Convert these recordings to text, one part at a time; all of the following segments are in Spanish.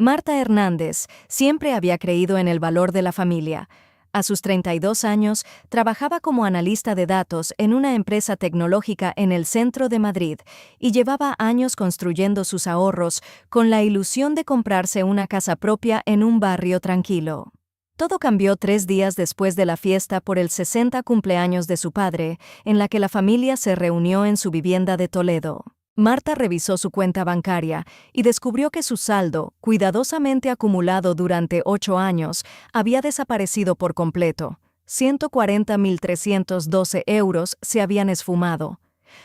Marta Hernández siempre había creído en el valor de la familia. A sus 32 años, trabajaba como analista de datos en una empresa tecnológica en el centro de Madrid y llevaba años construyendo sus ahorros con la ilusión de comprarse una casa propia en un barrio tranquilo. Todo cambió 3 días después de la fiesta por el 60 cumpleaños de su padre, en la que la familia se reunió en su vivienda de Toledo. Marta revisó su cuenta bancaria y descubrió que su saldo, cuidadosamente acumulado durante 8 años, había desaparecido por completo. 140.312 euros se habían esfumado.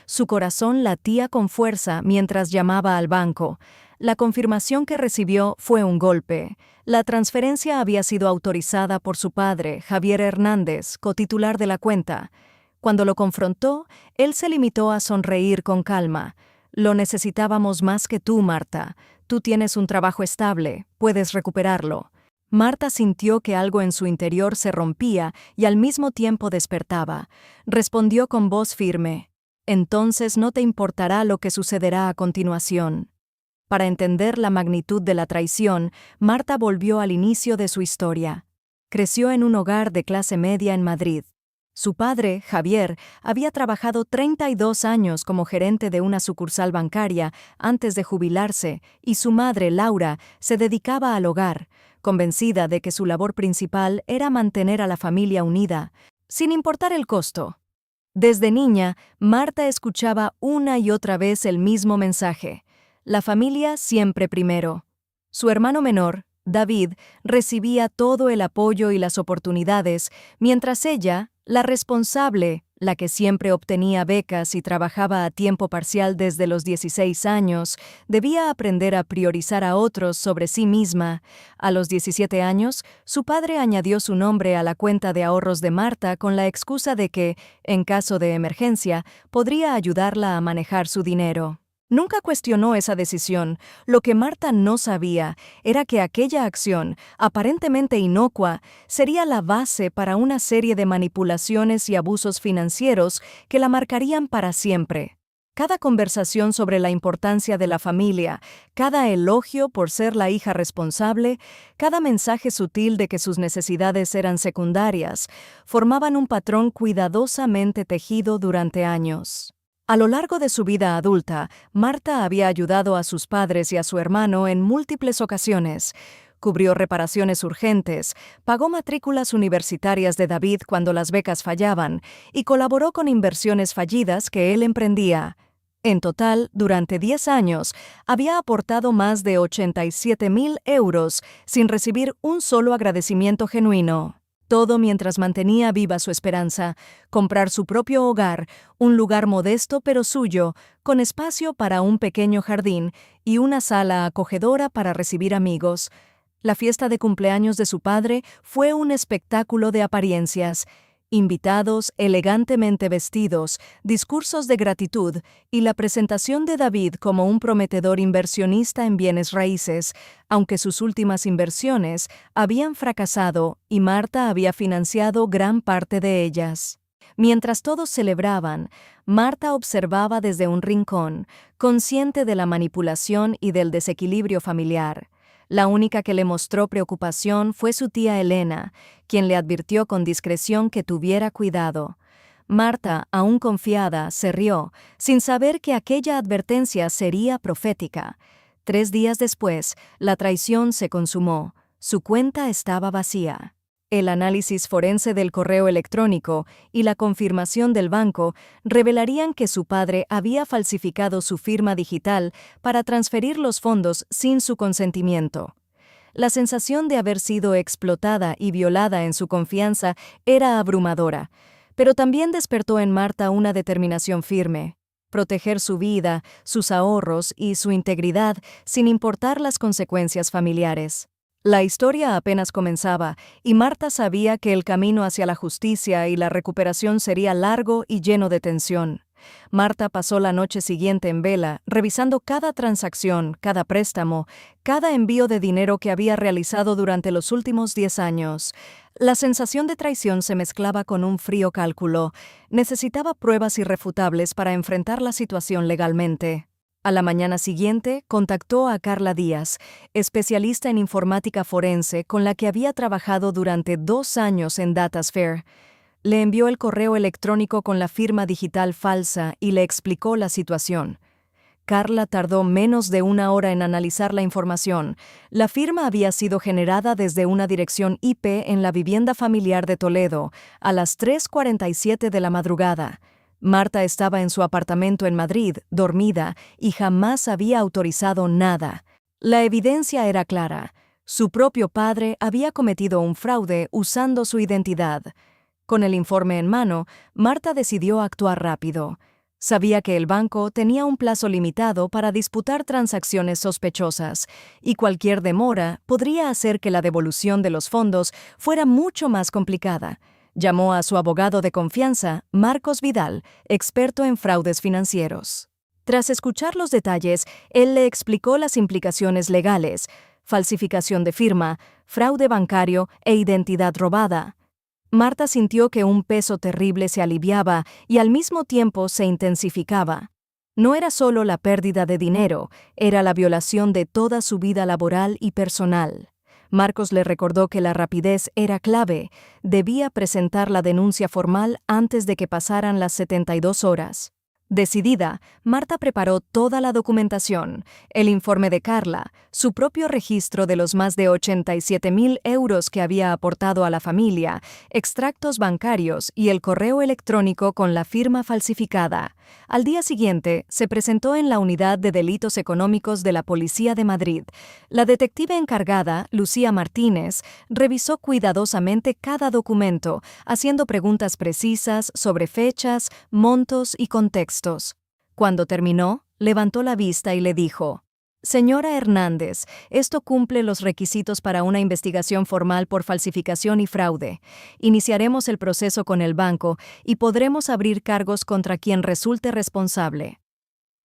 Su corazón latía con fuerza mientras llamaba al banco. La confirmación que recibió fue un golpe. La transferencia había sido autorizada por su padre, Javier Hernández, cotitular de la cuenta. Cuando lo confrontó, él se limitó a sonreír con calma. «Lo necesitábamos más que tú, Marta. Tú tienes un trabajo estable, puedes recuperarlo». Marta sintió que algo en su interior se rompía y al mismo tiempo despertaba. Respondió con voz firme: «Entonces no te importará lo que sucederá a continuación». Para entender la magnitud de la traición, Marta volvió al inicio de su historia. Creció en un hogar de clase media en Madrid. Su padre, Javier, había trabajado 32 años como gerente de una sucursal bancaria antes de jubilarse, y su madre, Laura, se dedicaba al hogar, convencida de que su labor principal era mantener a la familia unida, sin importar el costo. Desde niña, Marta escuchaba una y otra vez el mismo mensaje: la familia siempre primero. Su hermano menor, David, recibía todo el apoyo y las oportunidades, mientras ella, la responsable, la que siempre obtenía becas y trabajaba a tiempo parcial desde los 16 años, debía aprender a priorizar a otros sobre sí misma. A los 17 años, su padre añadió su nombre a la cuenta de ahorros de Marta con la excusa de que, en caso de emergencia, podría ayudarla a manejar su dinero. Nunca cuestionó esa decisión. Lo que Marta no sabía era que aquella acción, aparentemente inocua, sería la base para una serie de manipulaciones y abusos financieros que la marcarían para siempre. Cada conversación sobre la importancia de la familia, cada elogio por ser la hija responsable, cada mensaje sutil de que sus necesidades eran secundarias, formaban un patrón cuidadosamente tejido durante años. A lo largo de su vida adulta, Marta había ayudado a sus padres y a su hermano en múltiples ocasiones. Cubrió reparaciones urgentes, pagó matrículas universitarias de David cuando las becas fallaban y colaboró con inversiones fallidas que él emprendía. En total, durante 10 años, había aportado más de 87.000 euros sin recibir un solo agradecimiento genuino. Todo mientras mantenía viva su esperanza: comprar su propio hogar, un lugar modesto pero suyo, con espacio para un pequeño jardín y una sala acogedora para recibir amigos. La fiesta de cumpleaños de su padre fue un espectáculo de apariencias: invitados elegantemente vestidos, discursos de gratitud y la presentación de David como un prometedor inversionista en bienes raíces, aunque sus últimas inversiones habían fracasado y Marta había financiado gran parte de ellas. Mientras todos celebraban, Marta observaba desde un rincón, consciente de la manipulación y del desequilibrio familiar. La única que le mostró preocupación fue su tía Elena, quien le advirtió con discreción que tuviera cuidado. Marta, aún confiada, se rió, sin saber que aquella advertencia sería profética. 3 días después, la traición se consumó. Su cuenta estaba vacía. El análisis forense del correo electrónico y la confirmación del banco revelarían que su padre había falsificado su firma digital para transferir los fondos sin su consentimiento. La sensación de haber sido explotada y violada en su confianza era abrumadora, pero también despertó en Marta una determinación firme: proteger su vida, sus ahorros y su integridad sin importar las consecuencias familiares. La historia apenas comenzaba, y Marta sabía que el camino hacia la justicia y la recuperación sería largo y lleno de tensión. Marta pasó la noche siguiente en vela, revisando cada transacción, cada préstamo, cada envío de dinero que había realizado durante los últimos 10 años. La sensación de traición se mezclaba con un frío cálculo. Necesitaba pruebas irrefutables para enfrentar la situación legalmente. A la mañana siguiente, contactó a Carla Díaz, especialista en informática forense con la que había trabajado durante 2 años en DataSphere. Le envió el correo electrónico con la firma digital falsa y le explicó la situación. Carla tardó menos de 1 hora en analizar la información. La firma había sido generada desde una dirección IP en la vivienda familiar de Toledo, a las 3:47 de la madrugada. Marta estaba en su apartamento en Madrid, dormida, y jamás había autorizado nada. La evidencia era clara. Su propio padre había cometido un fraude usando su identidad. Con el informe en mano, Marta decidió actuar rápido. Sabía que el banco tenía un plazo limitado para disputar transacciones sospechosas, y cualquier demora podría hacer que la devolución de los fondos fuera mucho más complicada. Llamó a su abogado de confianza, Marcos Vidal, experto en fraudes financieros. Tras escuchar los detalles, él le explicó las implicaciones legales: falsificación de firma, fraude bancario e identidad robada. Marta sintió que un peso terrible se aliviaba y al mismo tiempo se intensificaba. No era solo la pérdida de dinero, era la violación de toda su vida laboral y personal. Marcos le recordó que la rapidez era clave. Debía presentar la denuncia formal antes de que pasaran las 72 horas. Decidida, Marta preparó toda la documentación: el informe de Carla, su propio registro de los más de 87.000 euros que había aportado a la familia, extractos bancarios y el correo electrónico con la firma falsificada. Al día siguiente, se presentó en la Unidad de Delitos Económicos de la Policía de Madrid. La detective encargada, Lucía Martínez, revisó cuidadosamente cada documento, haciendo preguntas precisas sobre fechas, montos y contextos. Cuando terminó, levantó la vista y le dijo: «Señora Hernández, esto cumple los requisitos para una investigación formal por falsificación y fraude. Iniciaremos el proceso con el banco y podremos abrir cargos contra quien resulte responsable».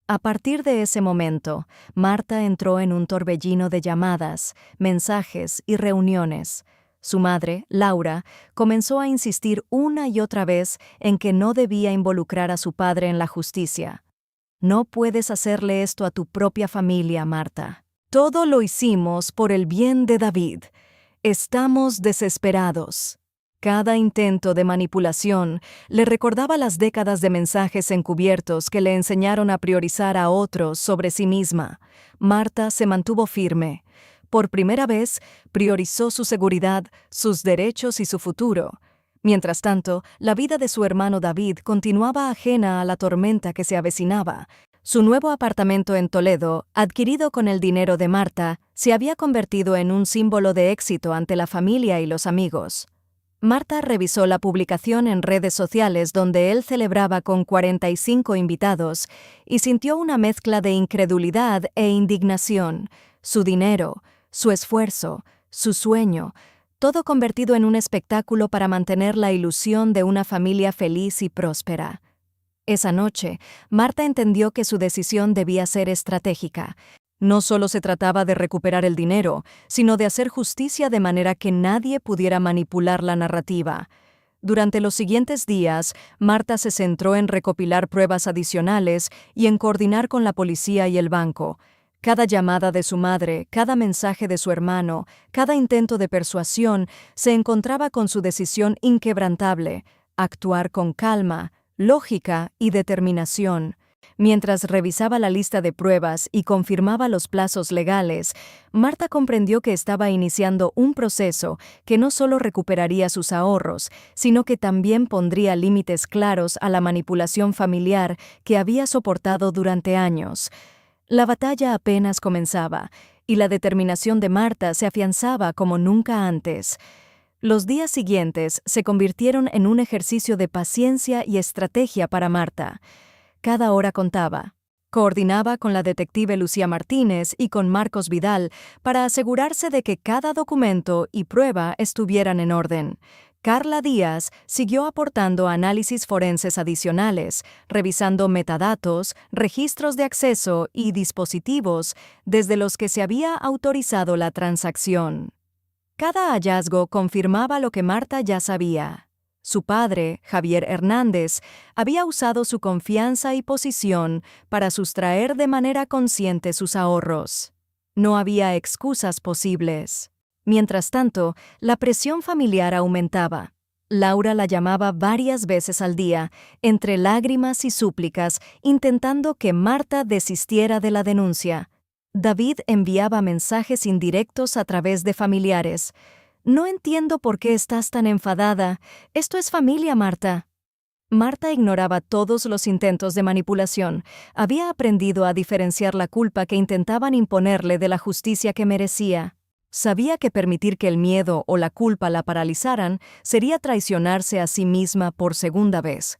A partir de ese momento, Marta entró en un torbellino de llamadas, mensajes y reuniones. Su madre, Laura, comenzó a insistir una y otra vez en que no debía involucrar a su padre en la justicia. «No puedes hacerle esto a tu propia familia, Marta. Todo lo hicimos por el bien de David. Estamos desesperados». Cada intento de manipulación le recordaba las décadas de mensajes encubiertos que le enseñaron a priorizar a otros sobre sí misma. Marta se mantuvo firme. Por primera vez, priorizó su seguridad, sus derechos y su futuro. Mientras tanto, la vida de su hermano David continuaba ajena a la tormenta que se avecinaba. Su nuevo apartamento en Toledo, adquirido con el dinero de Marta, se había convertido en un símbolo de éxito ante la familia y los amigos. Marta revisó la publicación en redes sociales donde él celebraba con 45 invitados y sintió una mezcla de incredulidad e indignación. Su dinero, su esfuerzo, su sueño, todo convertido en un espectáculo para mantener la ilusión de una familia feliz y próspera. Esa noche, Marta entendió que su decisión debía ser estratégica. No solo se trataba de recuperar el dinero, sino de hacer justicia de manera que nadie pudiera manipular la narrativa. Durante los siguientes días, Marta se centró en recopilar pruebas adicionales y en coordinar con la policía y el banco. Cada llamada de su madre, cada mensaje de su hermano, cada intento de persuasión se encontraba con su decisión inquebrantable: actuar con calma, lógica y determinación. Mientras revisaba la lista de pruebas y confirmaba los plazos legales, Marta comprendió que estaba iniciando un proceso que no solo recuperaría sus ahorros, sino que también pondría límites claros a la manipulación familiar que había soportado durante años. La batalla apenas comenzaba, y la determinación de Marta se afianzaba como nunca antes. Los días siguientes se convirtieron en un ejercicio de paciencia y estrategia para Marta. Cada hora contaba. Coordinaba con la detective Lucía Martínez y con Marcos Vidal para asegurarse de que cada documento y prueba estuvieran en orden. Carla Díaz siguió aportando análisis forenses adicionales, revisando metadatos, registros de acceso y dispositivos desde los que se había autorizado la transacción. Cada hallazgo confirmaba lo que Marta ya sabía. Su padre, Javier Hernández, había usado su confianza y posición para sustraer de manera consciente sus ahorros. No había excusas posibles. Mientras tanto, la presión familiar aumentaba. Laura la llamaba varias veces al día, entre lágrimas y súplicas, intentando que Marta desistiera de la denuncia. David enviaba mensajes indirectos a través de familiares. «No entiendo por qué estás tan enfadada. Esto es familia, Marta». Marta ignoraba todos los intentos de manipulación. Había aprendido a diferenciar la culpa que intentaban imponerle de la justicia que merecía. Sabía que permitir que el miedo o la culpa la paralizaran sería traicionarse a sí misma por segunda vez.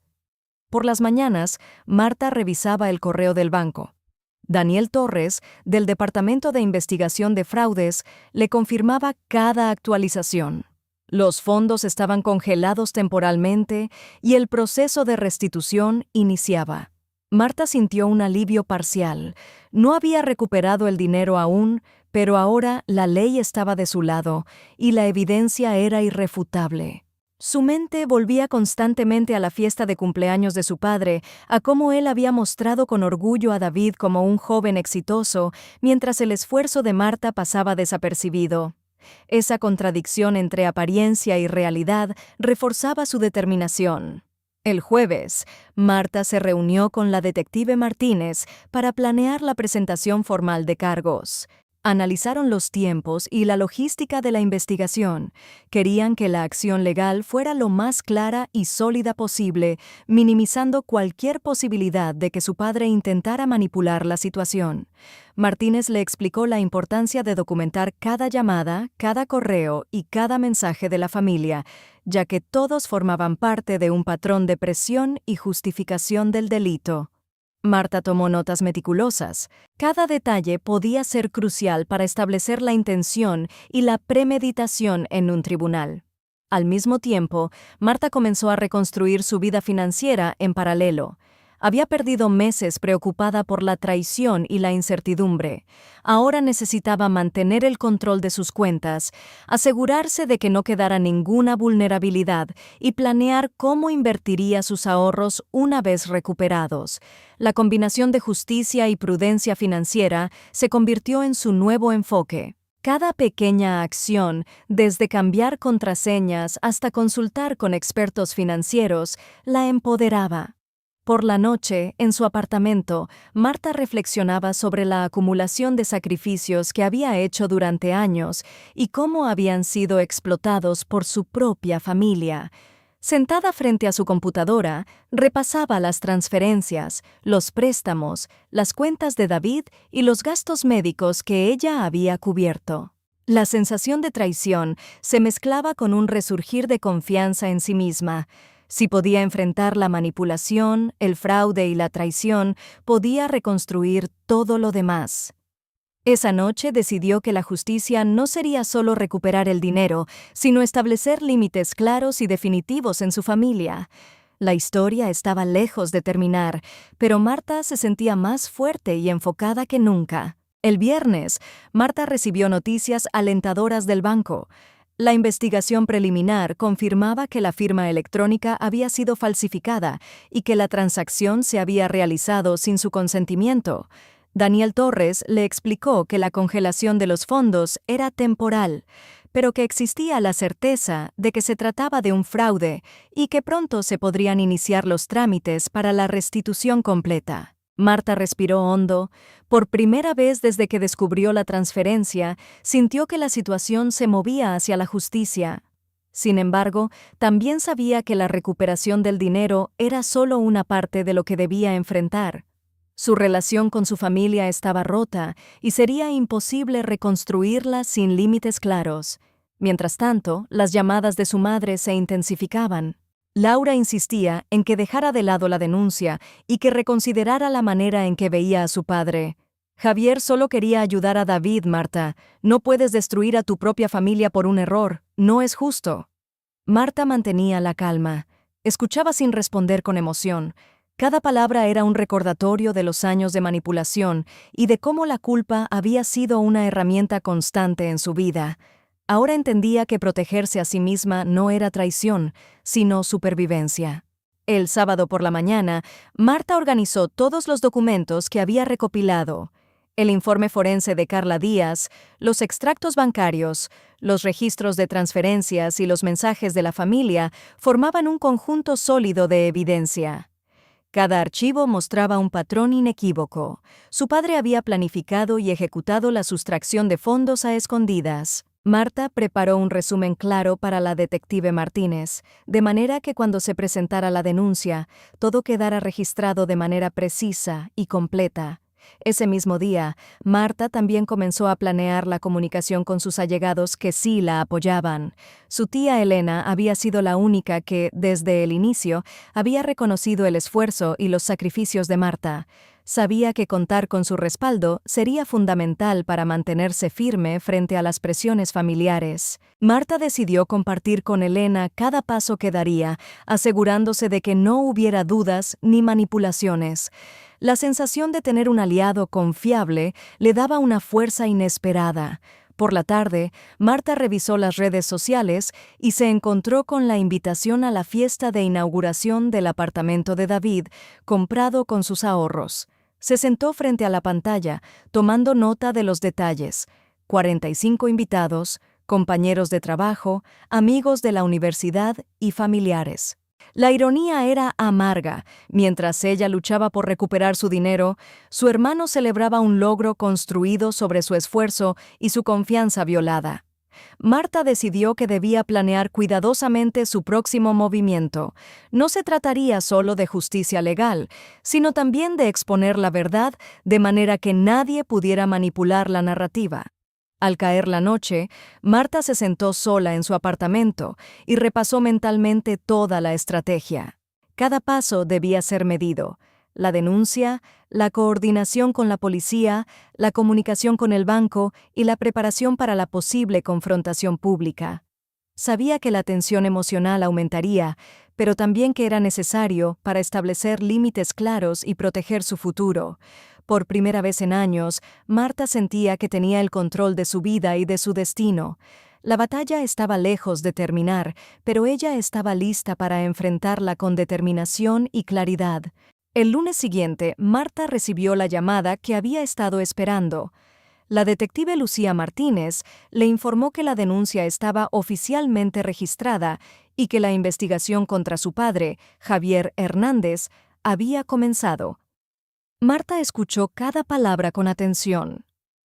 Por las mañanas, Marta revisaba el correo del banco. Daniel Torres, del Departamento de Investigación de Fraudes, le confirmaba cada actualización. Los fondos estaban congelados temporalmente y el proceso de restitución iniciaba. Marta sintió un alivio parcial. No había recuperado el dinero aún, pero ahora la ley estaba de su lado y la evidencia era irrefutable. Su mente volvía constantemente a la fiesta de cumpleaños de su padre, a cómo él había mostrado con orgullo a David como un joven exitoso, mientras el esfuerzo de Marta pasaba desapercibido. Esa contradicción entre apariencia y realidad reforzaba su determinación. El jueves, Marta se reunió con la detective Martínez para planear la presentación formal de cargos. Analizaron los tiempos y la logística de la investigación. Querían que la acción legal fuera lo más clara y sólida posible, minimizando cualquier posibilidad de que su padre intentara manipular la situación. Martínez le explicó la importancia de documentar cada llamada, cada correo y cada mensaje de la familia, ya que todos formaban parte de un patrón de presión y justificación del delito. Marta tomó notas meticulosas. Cada detalle podía ser crucial para establecer la intención y la premeditación en un tribunal. Al mismo tiempo, Marta comenzó a reconstruir su vida financiera en paralelo. Había perdido meses preocupada por la traición y la incertidumbre. Ahora necesitaba mantener el control de sus cuentas, asegurarse de que no quedara ninguna vulnerabilidad y planear cómo invertiría sus ahorros una vez recuperados. La combinación de justicia y prudencia financiera se convirtió en su nuevo enfoque. Cada pequeña acción, desde cambiar contraseñas hasta consultar con expertos financieros, la empoderaba. Por la noche, en su apartamento, Marta reflexionaba sobre la acumulación de sacrificios que había hecho durante años y cómo habían sido explotados por su propia familia. Sentada frente a su computadora, repasaba las transferencias, los préstamos, las cuentas de David y los gastos médicos que ella había cubierto. La sensación de traición se mezclaba con un resurgir de confianza en sí misma. Si podía enfrentar la manipulación, el fraude y la traición, podía reconstruir todo lo demás. Esa noche decidió que la justicia no sería solo recuperar el dinero, sino establecer límites claros y definitivos en su familia. La historia estaba lejos de terminar, pero Marta se sentía más fuerte y enfocada que nunca. El viernes, Marta recibió noticias alentadoras del banco. La investigación preliminar confirmaba que la firma electrónica había sido falsificada y que la transacción se había realizado sin su consentimiento. Daniel Torres le explicó que la congelación de los fondos era temporal, pero que existía la certeza de que se trataba de un fraude y que pronto se podrían iniciar los trámites para la restitución completa. Marta respiró hondo. Por primera vez desde que descubrió la transferencia, sintió que la situación se movía hacia la justicia. Sin embargo, también sabía que la recuperación del dinero era solo una parte de lo que debía enfrentar. Su relación con su familia estaba rota y sería imposible reconstruirla sin límites claros. Mientras tanto, las llamadas de su madre se intensificaban. Laura insistía en que dejara de lado la denuncia y que reconsiderara la manera en que veía a su padre. Javier solo quería ayudar a David, Marta. No puedes destruir a tu propia familia por un error. No es justo. Marta mantenía la calma. Escuchaba sin responder con emoción. Cada palabra era un recordatorio de los años de manipulación y de cómo la culpa había sido una herramienta constante en su vida. Ahora entendía que protegerse a sí misma no era traición, sino supervivencia. El sábado por la mañana, Marta organizó todos los documentos que había recopilado: el informe forense de Carla Díaz, los extractos bancarios, los registros de transferencias y los mensajes de la familia formaban un conjunto sólido de evidencia. Cada archivo mostraba un patrón inequívoco. Su padre había planificado y ejecutado la sustracción de fondos a escondidas. Marta preparó un resumen claro para la detective Martínez, de manera que cuando se presentara la denuncia, todo quedara registrado de manera precisa y completa. Ese mismo día, Marta también comenzó a planear la comunicación con sus allegados que sí la apoyaban. Su tía Elena había sido la única que, desde el inicio, había reconocido el esfuerzo y los sacrificios de Marta. Sabía que contar con su respaldo sería fundamental para mantenerse firme frente a las presiones familiares. Marta decidió compartir con Elena cada paso que daría, asegurándose de que no hubiera dudas ni manipulaciones. La sensación de tener un aliado confiable le daba una fuerza inesperada. Por la tarde, Marta revisó las redes sociales y se encontró con la invitación a la fiesta de inauguración del apartamento de David, comprado con sus ahorros. Se sentó frente a la pantalla, tomando nota de los detalles: 45 invitados, compañeros de trabajo, amigos de la universidad y familiares. La ironía era amarga. Mientras ella luchaba por recuperar su dinero, su hermano celebraba un logro construido sobre su esfuerzo y su confianza violada. Marta decidió que debía planear cuidadosamente su próximo movimiento. No se trataría solo de justicia legal, sino también de exponer la verdad de manera que nadie pudiera manipular la narrativa. Al caer la noche, Marta se sentó sola en su apartamento y repasó mentalmente toda la estrategia. Cada paso debía ser medido: la denuncia, la coordinación con la policía, la comunicación con el banco y la preparación para la posible confrontación pública. Sabía que la tensión emocional aumentaría, pero también que era necesario para establecer límites claros y proteger su futuro. Por primera vez en años, Marta sentía que tenía el control de su vida y de su destino. La batalla estaba lejos de terminar, pero ella estaba lista para enfrentarla con determinación y claridad. El lunes siguiente, Marta recibió la llamada que había estado esperando. La detective Lucía Martínez le informó que la denuncia estaba oficialmente registrada y que la investigación contra su padre, Javier Hernández, había comenzado. Marta escuchó cada palabra con atención.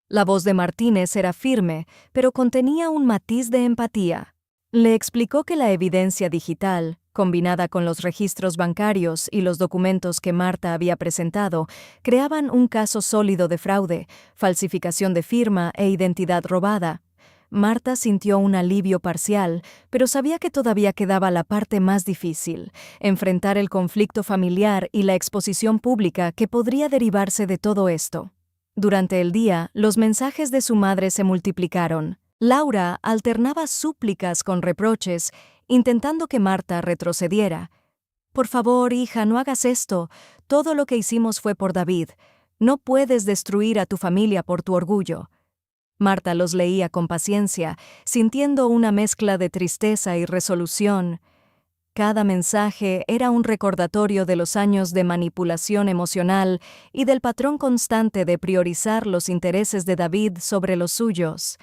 La voz de Martínez era firme, pero contenía un matiz de empatía. Le explicó que la evidencia digital, combinada con los registros bancarios y los documentos que Marta había presentado, creaban un caso sólido de fraude, falsificación de firma e identidad robada. Marta sintió un alivio parcial, pero sabía que todavía quedaba la parte más difícil: enfrentar el conflicto familiar y la exposición pública que podría derivarse de todo esto. Durante el día, los mensajes de su madre se multiplicaron. Laura alternaba súplicas con reproches, intentando que Marta retrocediera. «Por favor, hija, no hagas esto. Todo lo que hicimos fue por David. No puedes destruir a tu familia por tu orgullo». Marta los leía con paciencia, sintiendo una mezcla de tristeza y resolución. Cada mensaje era un recordatorio de los años de manipulación emocional y del patrón constante de priorizar los intereses de David sobre los suyos.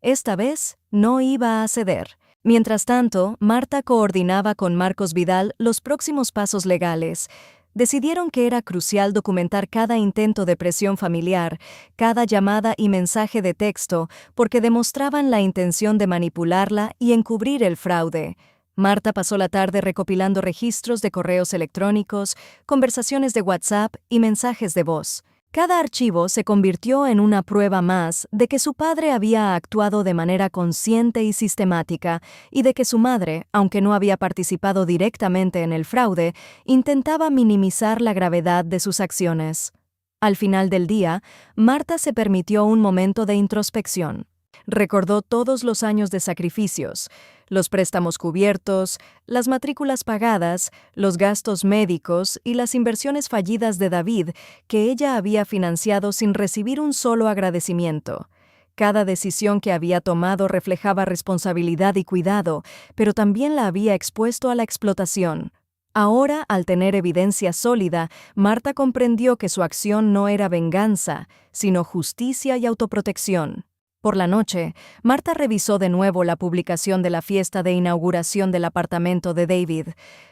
Esta vez no iba a ceder. Mientras tanto, Marta coordinaba con Marcos Vidal los próximos pasos legales. Decidieron que era crucial documentar cada intento de presión familiar, cada llamada y mensaje de texto, porque demostraban la intención de manipularla y encubrir el fraude. Marta pasó la tarde recopilando registros de correos electrónicos, conversaciones de WhatsApp y mensajes de voz. Cada archivo se convirtió en una prueba más de que su padre había actuado de manera consciente y sistemática, y de que su madre, aunque no había participado directamente en el fraude, intentaba minimizar la gravedad de sus acciones. Al final del día, Marta se permitió un momento de introspección. Recordó todos los años de sacrificios: los préstamos cubiertos, las matrículas pagadas, los gastos médicos y las inversiones fallidas de David que ella había financiado sin recibir un solo agradecimiento. Cada decisión que había tomado reflejaba responsabilidad y cuidado, pero también la había expuesto a la explotación. Ahora, al tener evidencia sólida, Marta comprendió que su acción no era venganza, sino justicia y autoprotección. Por la noche, Marta revisó de nuevo la publicación de la fiesta de inauguración del apartamento de David.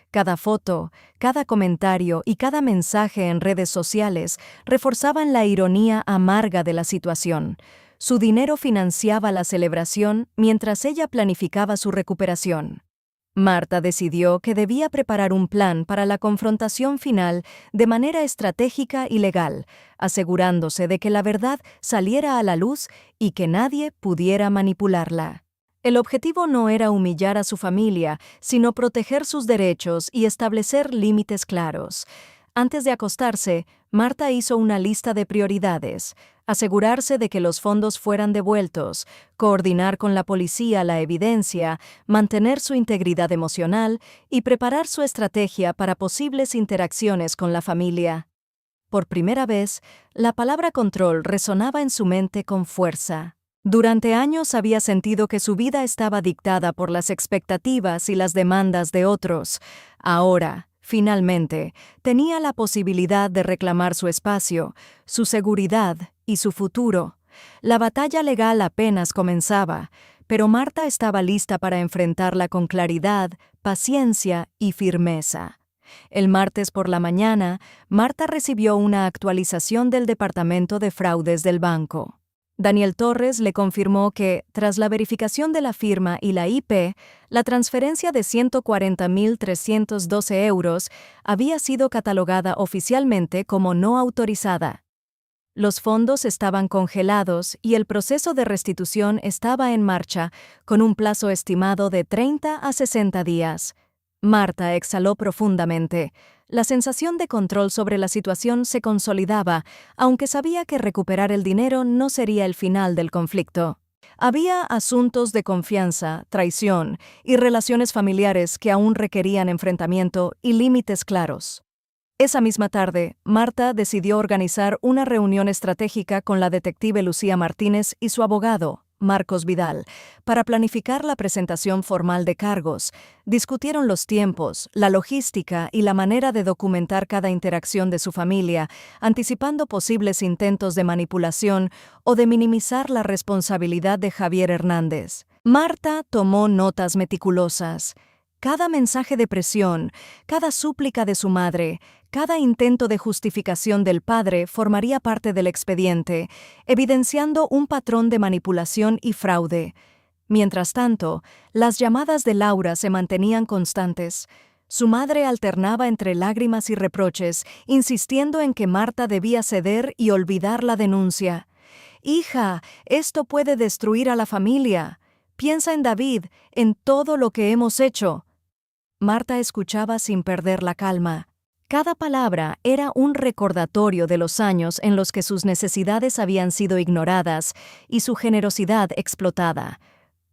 Cada foto, cada comentario y cada mensaje en redes sociales reforzaban la ironía amarga de la situación. Su dinero financiaba la celebración mientras ella planificaba su recuperación. Marta decidió que debía preparar un plan para la confrontación final de manera estratégica y legal, asegurándose de que la verdad saliera a la luz y que nadie pudiera manipularla. El objetivo no era humillar a su familia, sino proteger sus derechos y establecer límites claros. Antes de acostarse, Marta hizo una lista de prioridades: asegurarse de que los fondos fueran devueltos, coordinar con la policía la evidencia, mantener su integridad emocional y preparar su estrategia para posibles interacciones con la familia. Por primera vez, la palabra control resonaba en su mente con fuerza. Durante años había sentido que su vida estaba dictada por las expectativas y las demandas de otros. Ahora, finalmente, tenía la posibilidad de reclamar su espacio, su seguridad y su futuro. La batalla legal apenas comenzaba, pero Marta estaba lista para enfrentarla con claridad, paciencia y firmeza. El martes por la mañana, Marta recibió una actualización del Departamento de Fraudes del banco. Daniel Torres le confirmó que, tras la verificación de la firma y la IP, la transferencia de 140.312 euros había sido catalogada oficialmente como no autorizada. Los fondos estaban congelados y el proceso de restitución estaba en marcha, con un plazo estimado de 30 a 60 días. Marta exhaló profundamente. La sensación de control sobre la situación se consolidaba, aunque sabía que recuperar el dinero no sería el final del conflicto. Había asuntos de confianza, traición y relaciones familiares que aún requerían enfrentamiento y límites claros. Esa misma tarde, Marta decidió organizar una reunión estratégica con la detective Lucía Martínez y su abogado, Marcos Vidal, para planificar la presentación formal de cargos. Discutieron los tiempos, la logística y la manera de documentar cada interacción de su familia, anticipando posibles intentos de manipulación o de minimizar la responsabilidad de Javier Hernández. Marta tomó notas meticulosas. Cada mensaje de presión, cada súplica de su madre, cada intento de justificación del padre formaría parte del expediente, evidenciando un patrón de manipulación y fraude. Mientras tanto, las llamadas de Laura se mantenían constantes. Su madre alternaba entre lágrimas y reproches, insistiendo en que Marta debía ceder y olvidar la denuncia. «Hija, esto puede destruir a la familia. Piensa en David, en todo lo que hemos hecho». Marta escuchaba sin perder la calma. Cada palabra era un recordatorio de los años en los que sus necesidades habían sido ignoradas y su generosidad explotada.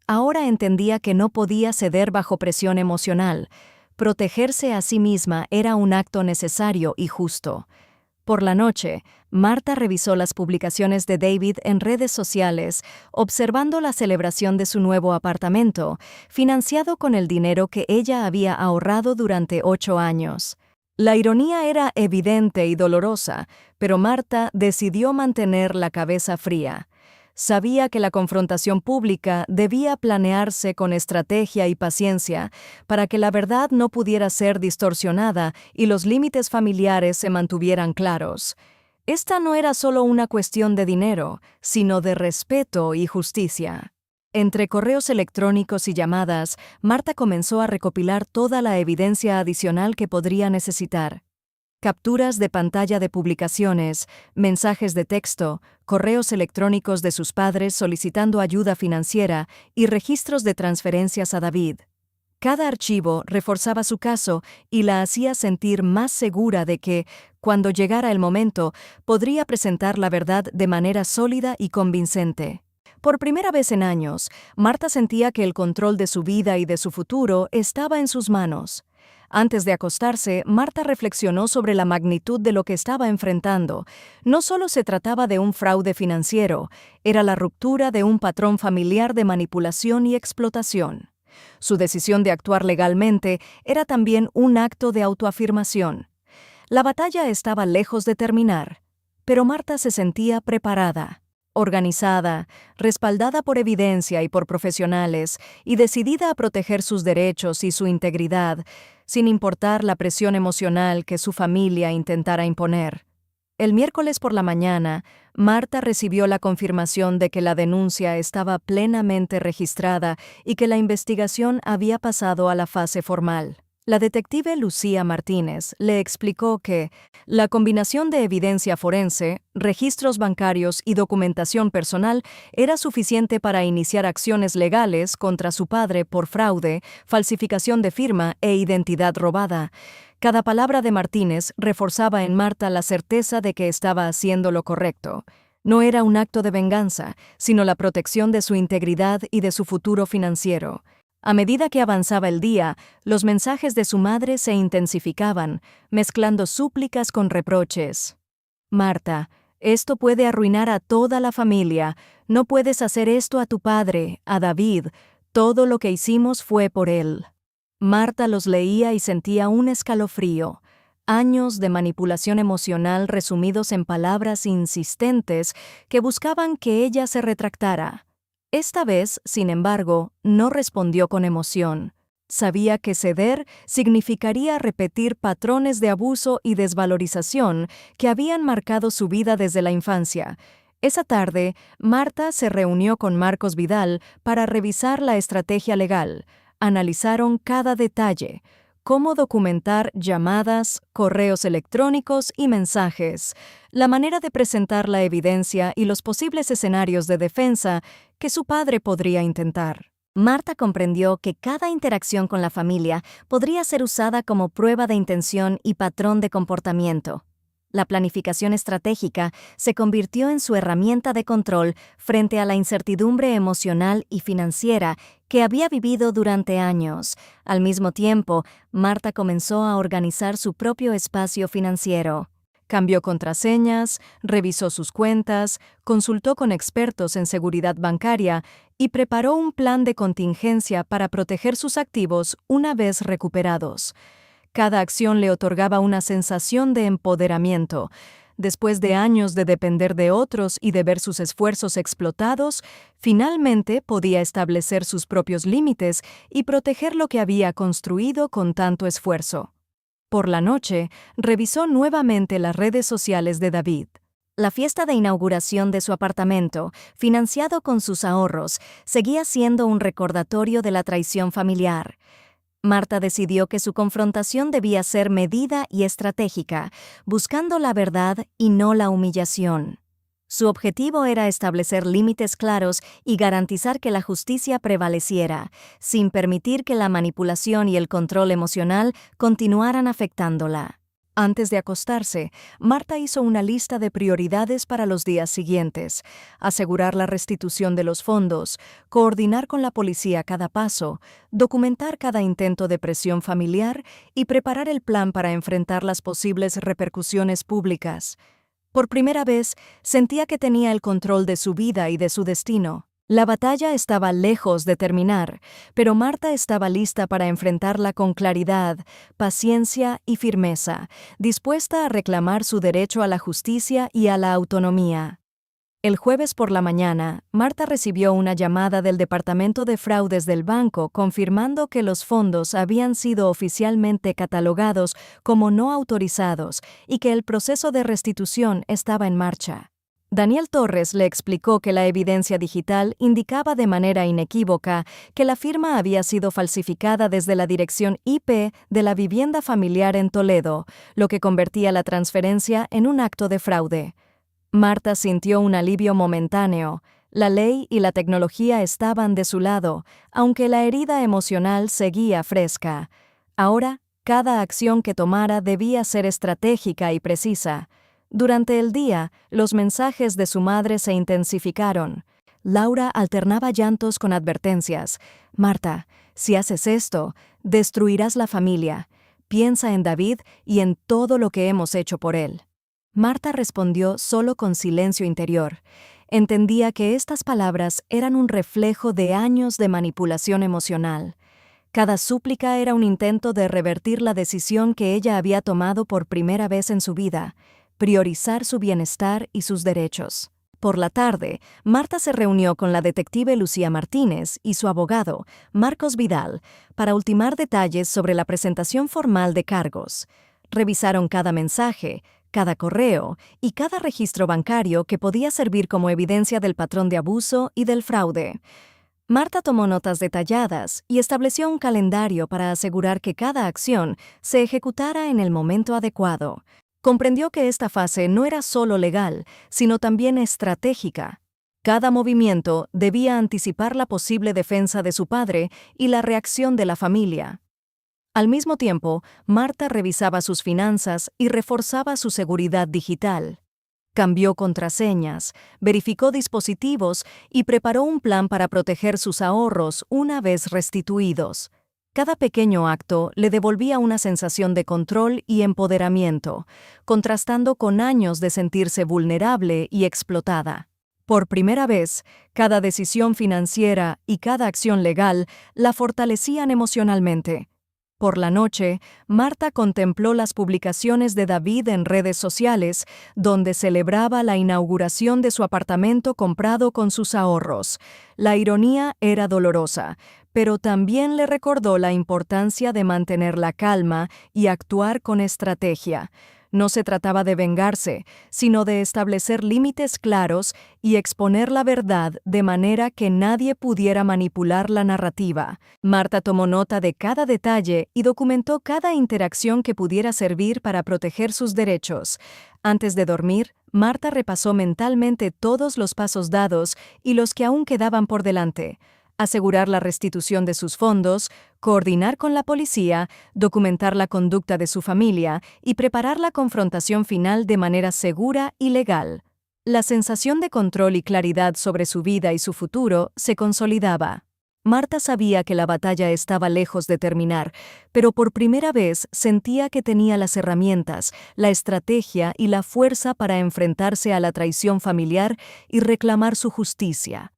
Ahora entendía que no podía ceder bajo presión emocional. Protegerse a sí misma era un acto necesario y justo. Por la noche, Marta revisó las publicaciones de David en redes sociales, observando la celebración de su nuevo apartamento, financiado con el dinero que ella había ahorrado durante 8 años. La ironía era evidente y dolorosa, pero Marta decidió mantener la cabeza fría. Sabía que la confrontación pública debía planearse con estrategia y paciencia para que la verdad no pudiera ser distorsionada y los límites familiares se mantuvieran claros. Esta no era solo una cuestión de dinero, sino de respeto y justicia. Entre correos electrónicos y llamadas, Marta comenzó a recopilar toda la evidencia adicional que podría necesitar. Capturas de pantalla de publicaciones, mensajes de texto, correos electrónicos de sus padres solicitando ayuda financiera y registros de transferencias a David. Cada archivo reforzaba su caso y la hacía sentir más segura de que, cuando llegara el momento, podría presentar la verdad de manera sólida y convincente. Por primera vez en años, Marta sentía que el control de su vida y de su futuro estaba en sus manos. Antes de acostarse, Marta reflexionó sobre la magnitud de lo que estaba enfrentando. No solo se trataba de un fraude financiero, era la ruptura de un patrón familiar de manipulación y explotación. Su decisión de actuar legalmente era también un acto de autoafirmación. La batalla estaba lejos de terminar, pero Marta se sentía preparada, organizada, respaldada por evidencia y por profesionales, y decidida a proteger sus derechos y su integridad, sin importar la presión emocional que su familia intentara imponer. El miércoles por la mañana, Marta recibió la confirmación de que la denuncia estaba plenamente registrada y que la investigación había pasado a la fase formal. La detective Lucía Martínez le explicó que la combinación de evidencia forense, registros bancarios y documentación personal era suficiente para iniciar acciones legales contra su padre por fraude, falsificación de firma e identidad robada. Cada palabra de Martínez reforzaba en Marta la certeza de que estaba haciendo lo correcto. No era un acto de venganza, sino la protección de su integridad y de su futuro financiero. A medida que avanzaba el día, los mensajes de su madre se intensificaban, mezclando súplicas con reproches. Marta, esto puede arruinar a toda la familia. No puedes hacer esto a tu padre, a David. Todo lo que hicimos fue por él. Marta los leía y sentía un escalofrío. Años de manipulación emocional resumidos en palabras insistentes que buscaban que ella se retractara. Esta vez, sin embargo, no respondió con emoción. Sabía que ceder significaría repetir patrones de abuso y desvalorización que habían marcado su vida desde la infancia. Esa tarde, Marta se reunió con Marcos Vidal para revisar la estrategia legal. Analizaron cada detalle: cómo documentar llamadas, correos electrónicos y mensajes, la manera de presentar la evidencia y los posibles escenarios de defensa que su padre podría intentar. Marta comprendió que cada interacción con la familia podría ser usada como prueba de intención y patrón de comportamiento. La planificación estratégica se convirtió en su herramienta de control frente a la incertidumbre emocional y financiera que había vivido durante años. Al mismo tiempo, Marta comenzó a organizar su propio espacio financiero. Cambió contraseñas, revisó sus cuentas, consultó con expertos en seguridad bancaria y preparó un plan de contingencia para proteger sus activos una vez recuperados. Cada acción le otorgaba una sensación de empoderamiento. Después de años de depender de otros y de ver sus esfuerzos explotados, finalmente podía establecer sus propios límites y proteger lo que había construido con tanto esfuerzo. Por la noche, revisó nuevamente las redes sociales de David. La fiesta de inauguración de su apartamento, financiado con sus ahorros, seguía siendo un recordatorio de la traición familiar. Marta decidió que su confrontación debía ser medida y estratégica, buscando la verdad y no la humillación. Su objetivo era establecer límites claros y garantizar que la justicia prevaleciera, sin permitir que la manipulación y el control emocional continuaran afectándola. Antes de acostarse, Marta hizo una lista de prioridades para los días siguientes: asegurar la restitución de los fondos, coordinar con la policía cada paso, documentar cada intento de presión familiar y preparar el plan para enfrentar las posibles repercusiones públicas. Por primera vez, sentía que tenía el control de su vida y de su destino. La batalla estaba lejos de terminar, pero Marta estaba lista para enfrentarla con claridad, paciencia y firmeza, dispuesta a reclamar su derecho a la justicia y a la autonomía. El jueves por la mañana, Marta recibió una llamada del Departamento de Fraudes del banco confirmando que los fondos habían sido oficialmente catalogados como no autorizados y que el proceso de restitución estaba en marcha. Daniel Torres le explicó que la evidencia digital indicaba de manera inequívoca que la firma había sido falsificada desde la dirección IP de la vivienda familiar en Toledo, lo que convertía la transferencia en un acto de fraude. Marta sintió un alivio momentáneo. La ley y la tecnología estaban de su lado, aunque la herida emocional seguía fresca. Ahora, cada acción que tomara debía ser estratégica y precisa. Durante el día, los mensajes de su madre se intensificaron. Laura alternaba llantos con advertencias. «Marta, si haces esto, destruirás la familia. Piensa en David y en todo lo que hemos hecho por él. Marta respondió solo con silencio interior. Entendía que estas palabras eran un reflejo de años de manipulación emocional. Cada súplica era un intento de revertir la decisión que ella había tomado por primera vez en su vida, priorizar su bienestar y sus derechos. Por la tarde, Marta se reunió con la detective Lucía Martínez y su abogado, Marcos Vidal, para ultimar detalles sobre la presentación formal de cargos. Revisaron cada mensaje, cada correo y cada registro bancario que podía servir como evidencia del patrón de abuso y del fraude. Marta tomó notas detalladas y estableció un calendario para asegurar que cada acción se ejecutara en el momento adecuado. Comprendió que esta fase no era solo legal, sino también estratégica. Cada movimiento debía anticipar la posible defensa de su padre y la reacción de la familia. Al mismo tiempo, Marta revisaba sus finanzas y reforzaba su seguridad digital. Cambió contraseñas, verificó dispositivos y preparó un plan para proteger sus ahorros una vez restituidos. Cada pequeño acto le devolvía una sensación de control y empoderamiento, contrastando con años de sentirse vulnerable y explotada. Por primera vez, cada decisión financiera y cada acción legal la fortalecían emocionalmente. Por la noche, Marta contempló las publicaciones de David en redes sociales, donde celebraba la inauguración de su apartamento comprado con sus ahorros. La ironía era dolorosa, pero también le recordó la importancia de mantener la calma y actuar con estrategia. No se trataba de vengarse, sino de establecer límites claros y exponer la verdad de manera que nadie pudiera manipular la narrativa. Marta tomó nota de cada detalle y documentó cada interacción que pudiera servir para proteger sus derechos. Antes de dormir, Marta repasó mentalmente todos los pasos dados y los que aún quedaban por delante. Asegurar la restitución de sus fondos, coordinar con la policía, documentar la conducta de su familia y preparar la confrontación final de manera segura y legal. La sensación de control y claridad sobre su vida y su futuro se consolidaba. Marta sabía que la batalla estaba lejos de terminar, pero por primera vez sentía que tenía las herramientas, la estrategia y la fuerza para enfrentarse a la traición familiar y reclamar su justicia.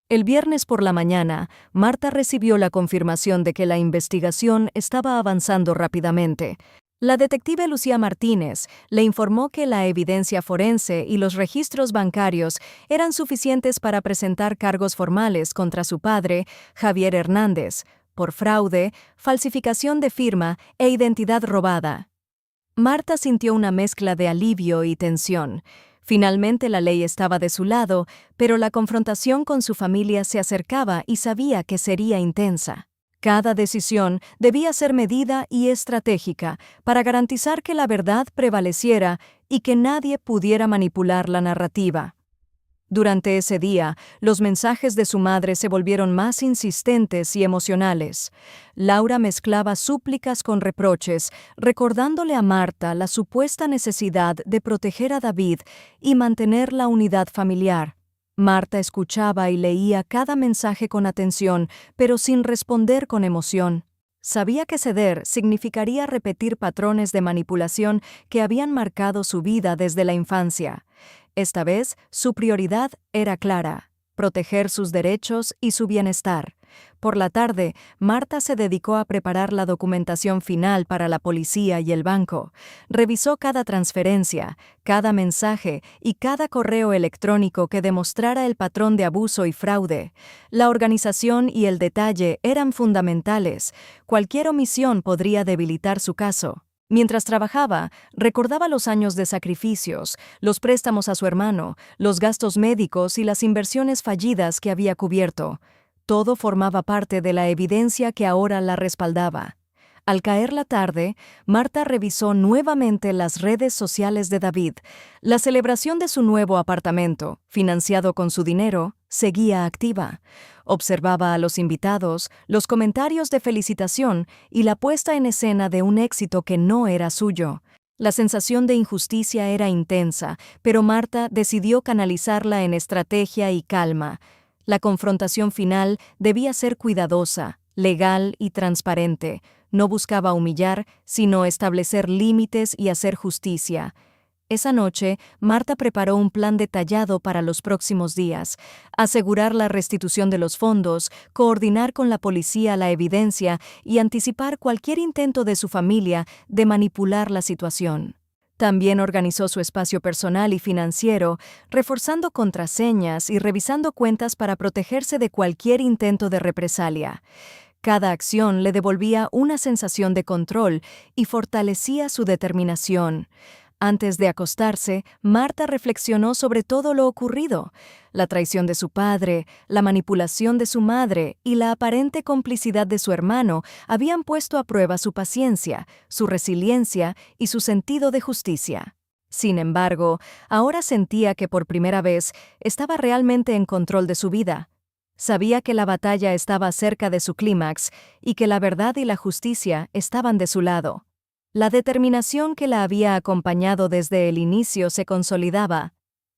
El viernes por la mañana, Marta recibió la confirmación de que la investigación estaba avanzando rápidamente. La detective Lucía Martínez le informó que la evidencia forense y los registros bancarios eran suficientes para presentar cargos formales contra su padre, Javier Hernández, por fraude, falsificación de firma e identidad robada. Marta sintió una mezcla de alivio y tensión. Finalmente la ley estaba de su lado, pero la confrontación con su familia se acercaba y sabía que sería intensa. Cada decisión debía ser medida y estratégica para garantizar que la verdad prevaleciera y que nadie pudiera manipular la narrativa. Durante ese día, los mensajes de su madre se volvieron más insistentes y emocionales. Laura mezclaba súplicas con reproches, recordándole a Marta la supuesta necesidad de proteger a David y mantener la unidad familiar. Marta escuchaba y leía cada mensaje con atención, pero sin responder con emoción. Sabía que ceder significaría repetir patrones de manipulación que habían marcado su vida desde la infancia. Esta vez, su prioridad era clara: proteger sus derechos y su bienestar. Por la tarde, Marta se dedicó a preparar la documentación final para la policía y el banco. Revisó cada transferencia, cada mensaje y cada correo electrónico que demostrara el patrón de abuso y fraude. La organización y el detalle eran fundamentales. Cualquier omisión podría debilitar su caso. Mientras trabajaba, recordaba los años de sacrificios, los préstamos a su hermano, los gastos médicos y las inversiones fallidas que había cubierto. Todo formaba parte de la evidencia que ahora la respaldaba. Al caer la tarde, Marta revisó nuevamente las redes sociales de David. La celebración de su nuevo apartamento, financiado con su dinero, seguía activa. Observaba a los invitados, los comentarios de felicitación y la puesta en escena de un éxito que no era suyo. La sensación de injusticia era intensa, pero Marta decidió canalizarla en estrategia y calma. La confrontación final debía ser cuidadosa, legal y transparente. No buscaba humillar, sino establecer límites y hacer justicia. Esa noche, Marta preparó un plan detallado para los próximos días: asegurar la restitución de los fondos, coordinar con la policía la evidencia y anticipar cualquier intento de su familia de manipular la situación. También organizó su espacio personal y financiero, reforzando contraseñas y revisando cuentas para protegerse de cualquier intento de represalia. Cada acción le devolvía una sensación de control y fortalecía su determinación. Antes de acostarse, Marta reflexionó sobre todo lo ocurrido: la traición de su padre, la manipulación de su madre y la aparente complicidad de su hermano habían puesto a prueba su paciencia, su resiliencia y su sentido de justicia. Sin embargo, ahora sentía que por primera vez estaba realmente en control de su vida. Sabía que la batalla estaba cerca de su clímax y que la verdad y la justicia estaban de su lado. La determinación que la había acompañado desde el inicio se consolidaba.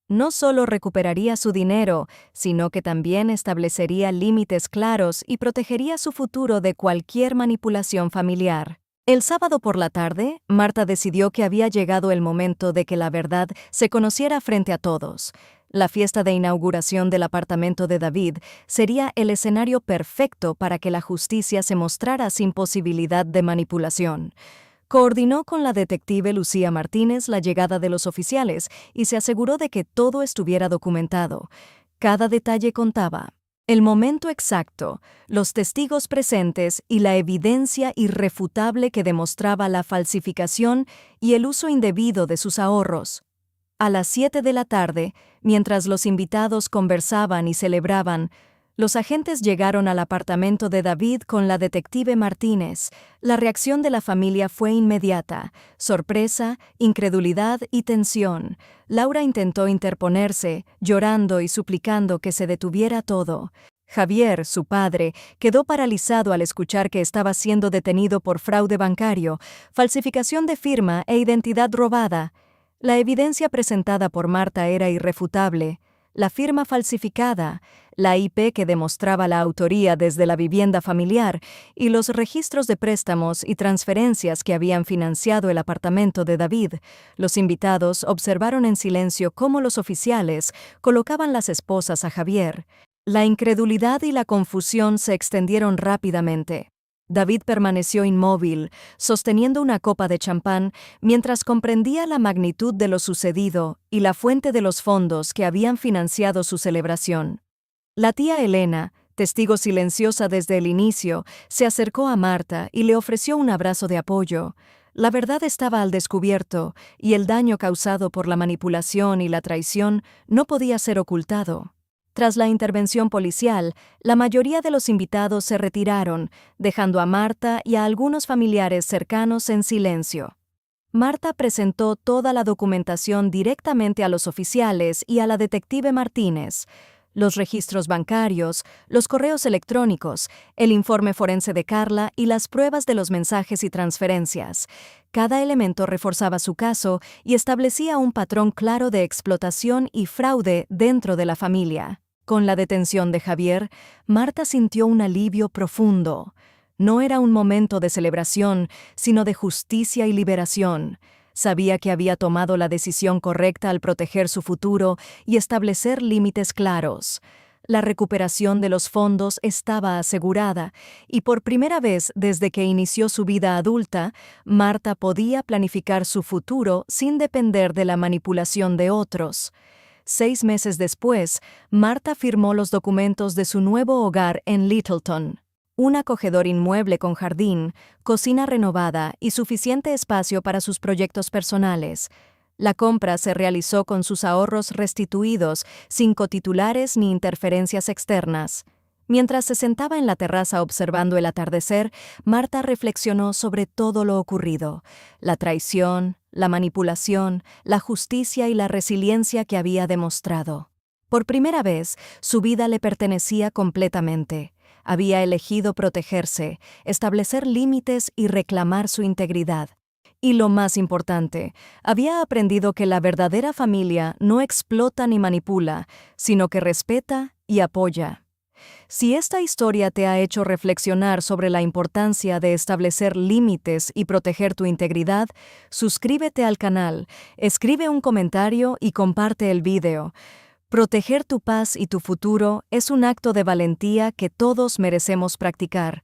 No solo recuperaría su dinero, sino que también establecería límites claros y protegería su futuro de cualquier manipulación familiar. El sábado por la tarde, Marta decidió que había llegado el momento de que la verdad se conociera frente a todos. La fiesta de inauguración del apartamento de David sería el escenario perfecto para que la justicia se mostrara sin posibilidad de manipulación. Coordinó con la detective Lucía Martínez la llegada de los oficiales y se aseguró de que todo estuviera documentado. Cada detalle contaba: el momento exacto, los testigos presentes y la evidencia irrefutable que demostraba la falsificación y el uso indebido de sus ahorros. A las 7 de la tarde, mientras los invitados conversaban y celebraban, los agentes llegaron al apartamento de David con la detective Martínez. La reacción de la familia fue inmediata: sorpresa, incredulidad y tensión. Laura intentó interponerse, llorando y suplicando que se detuviera todo. Javier, su padre, quedó paralizado al escuchar que estaba siendo detenido por fraude bancario, falsificación de firma e identidad robada. La evidencia presentada por Marta era irrefutable: la firma falsificada, la IP que demostraba la autoría desde la vivienda familiar y los registros de préstamos y transferencias que habían financiado el apartamento de David. Los invitados observaron en silencio cómo los oficiales colocaban las esposas a Javier. La incredulidad y la confusión se extendieron rápidamente. David permaneció inmóvil, sosteniendo una copa de champán, mientras comprendía la magnitud de lo sucedido y la fuente de los fondos que habían financiado su celebración. La tía Elena, testigo silenciosa desde el inicio, se acercó a Marta y le ofreció un abrazo de apoyo. La verdad estaba al descubierto, y el daño causado por la manipulación y la traición no podía ser ocultado. Tras la intervención policial, la mayoría de los invitados se retiraron, dejando a Marta y a algunos familiares cercanos en silencio. Marta presentó toda la documentación directamente a los oficiales y a la detective Martínez: los registros bancarios, los correos electrónicos, el informe forense de Carla y las pruebas de los mensajes y transferencias. Cada elemento reforzaba su caso y establecía un patrón claro de explotación y fraude dentro de la familia. Con la detención de Javier, Marta sintió un alivio profundo. No era un momento de celebración, sino de justicia y liberación. Sabía que había tomado la decisión correcta al proteger su futuro y establecer límites claros. La recuperación de los fondos estaba asegurada, y por primera vez desde que inició su vida adulta, Marta podía planificar su futuro sin depender de la manipulación de otros. 6 meses después, Marta firmó los documentos de su nuevo hogar en Littleton. Un acogedor inmueble con jardín, cocina renovada y suficiente espacio para sus proyectos personales. La compra se realizó con sus ahorros restituidos, sin cotitulares ni interferencias externas. Mientras se sentaba en la terraza observando el atardecer, Marta reflexionó sobre todo lo ocurrido: la traición, la manipulación, la justicia y la resiliencia que había demostrado. Por primera vez, su vida le pertenecía completamente. Había elegido protegerse, establecer límites y reclamar su integridad. Y lo más importante, había aprendido que la verdadera familia no explota ni manipula, sino que respeta y apoya. Si esta historia te ha hecho reflexionar sobre la importancia de establecer límites y proteger tu integridad, suscríbete al canal, escribe un comentario y comparte el video. Proteger tu paz y tu futuro es un acto de valentía que todos merecemos practicar.